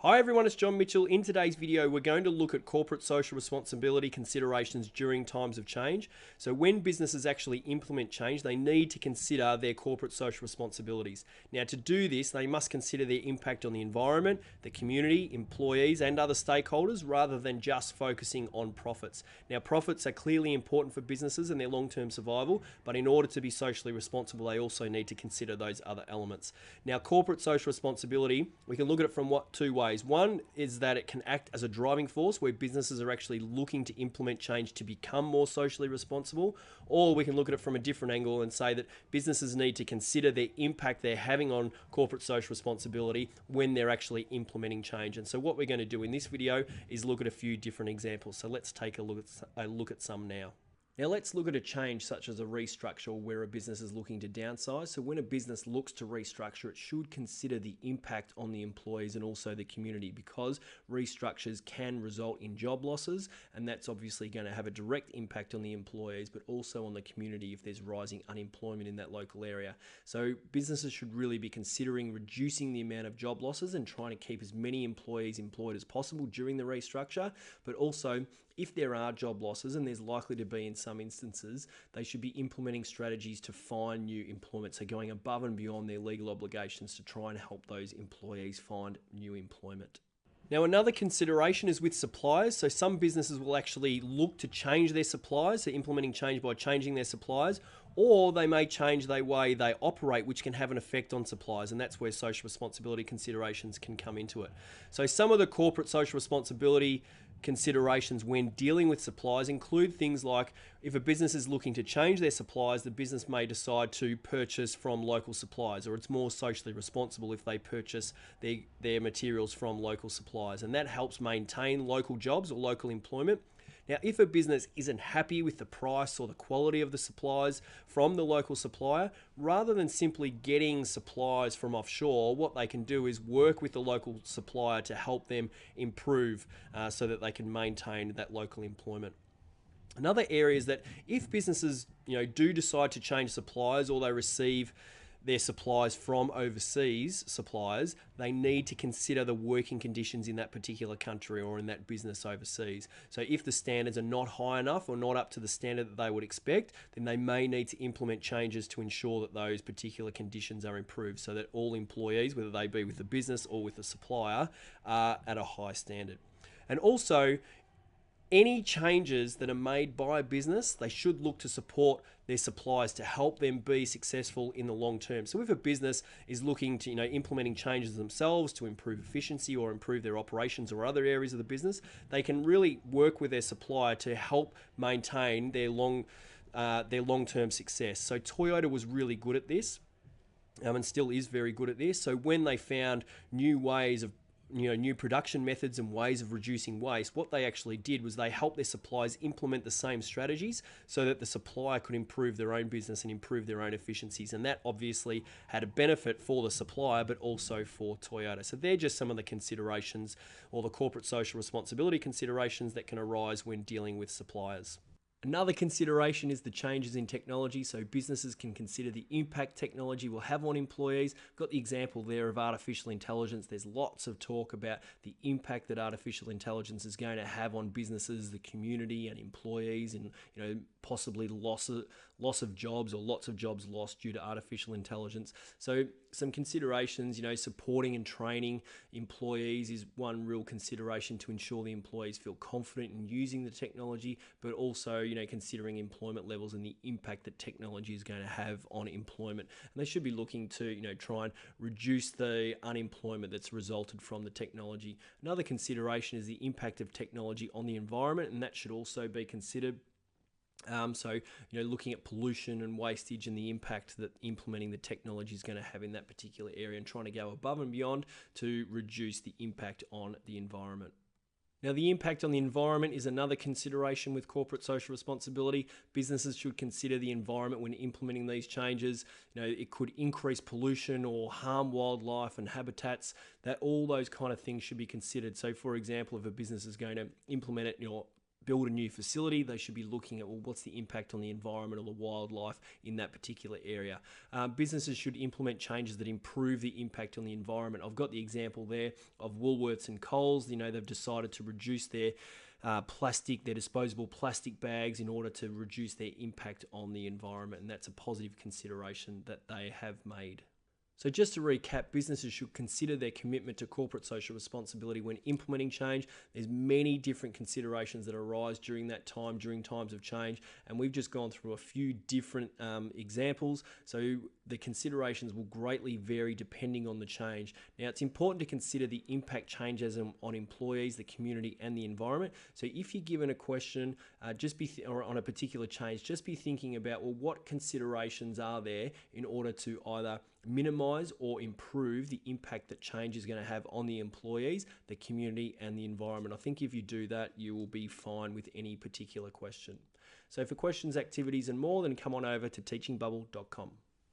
Hi everyone, it's John Mitchell. In today's video, we're going to look at corporate social responsibility considerations during times of change. So when businesses actually implement change, they need to consider their corporate social responsibilities. Now to do this, they must consider their impact on the environment, the community, employees, and other stakeholders rather than just focusing on profits. Now profits are clearly important for businesses and their long-term survival, but in order to be socially responsible, they also need to consider those other elements. Now corporate social responsibility, we can look at it from two ways. One is that it can act as a driving force where businesses are actually looking to implement change to become more socially responsible, or we can look at it from a different angle and say that businesses need to consider the impact they're having on corporate social responsibility when they're actually implementing change. And so what we're going to do in this video is look at a few different examples. So let's take a look at some now. Now let's look at a change such as a restructure where a business is looking to downsize. So when a business looks to restructure, it should consider the impact on the employees and also the community, because restructures can result in job losses, and that's obviously going to have a direct impact on the employees but also on the community if there's rising unemployment in that local area. So businesses should really be considering reducing the amount of job losses and trying to keep as many employees employed as possible during the restructure, but also if there are job losses, and there's likely to be in some instances, they should be implementing strategies to find new employment. So going above and beyond their legal obligations to try and help those employees find new employment. Now, another consideration is with suppliers. So some businesses will actually look to change their suppliers, so implementing change by changing their suppliers, or they may change the way they operate, which can have an effect on suppliers, and that's where social responsibility considerations can come into it. So some of the corporate social responsibility considerations when dealing with suppliers include things like if a business is looking to change their suppliers, the business may decide to purchase from local suppliers, or it's more socially responsible if they purchase their materials from local suppliers, and that helps maintain local jobs or local employment. Now, if a business isn't happy with the price or the quality of the supplies from the local supplier, rather than simply getting supplies from offshore, what they can do is work with the local supplier to help them improve so that they can maintain that local employment. Another area is that if businesses do decide to change suppliers, or they receive their supplies from overseas suppliers, they need to consider the working conditions in that particular country or in that business overseas. So if the standards are not high enough or not up to the standard that they would expect, then they may need to implement changes to ensure that those particular conditions are improved so that all employees, whether they be with the business or with the supplier, are at a high standard. And also, any changes that are made by a business, they should look to support their suppliers to help them be successful in the long term. So if a business is looking to, implementing changes themselves to improve efficiency or improve their operations or other areas of the business, they can really work with their supplier to help maintain their long-term success. So Toyota was really good at this, and still is very good at this. So when they found new ways of new production methods and ways of reducing waste, what they actually did was they helped their suppliers implement the same strategies so that the supplier could improve their own business and improve their own efficiencies. And that obviously had a benefit for the supplier, but also for Toyota. So they're just some of the considerations, or the corporate social responsibility considerations, that can arise when dealing with suppliers. Another consideration is the changes in technology, so businesses can consider the impact technology will have on employees. I've got the example there of artificial intelligence. There's lots of talk about the impact that artificial intelligence is going to have on businesses, the community and employees, and possibly loss of jobs, or lots of jobs lost due to artificial intelligence. So some considerations, supporting and training employees is one real consideration to ensure the employees feel confident in using the technology, but also considering employment levels and the impact that technology is going to have on employment. And they should be looking to try and reduce the unemployment that's resulted from the technology. Another consideration is the impact of technology on the environment, and that should also be considered. So looking at pollution and wastage and the impact that implementing the technology is going to have in that particular area, and trying to go above and beyond to reduce the impact on the environment. Now, the impact on the environment is another consideration with corporate social responsibility. Businesses should consider the environment when implementing these changes. It could increase pollution or harm wildlife and habitats. That all those kind of things should be considered. So, for example, if a business is going to implement it, build a new facility, they should be looking at, well, what's the impact on the environment or the wildlife in that particular area. Businesses should implement changes that improve the impact on the environment. I've got the example there of Woolworths and Coles. They've decided to reduce their their disposable plastic bags in order to reduce their impact on the environment, and that's a positive consideration that they have made. So just to recap, businesses should consider their commitment to corporate social responsibility when implementing change. There's many different considerations that arise during that time, during times of change, and we've just gone through a few different examples. So the considerations will greatly vary depending on the change. Now, it's important to consider the impact change has on employees, the community, and the environment. So if you're given a question or on a particular change, just be thinking about, well, what considerations are there in order to either minimize or improve the impact that change is going to have on the employees, the community, and the environment. I think if you do that, you will be fine with any particular question. So for questions, activities, and more, then come on over to teachingbubble.com.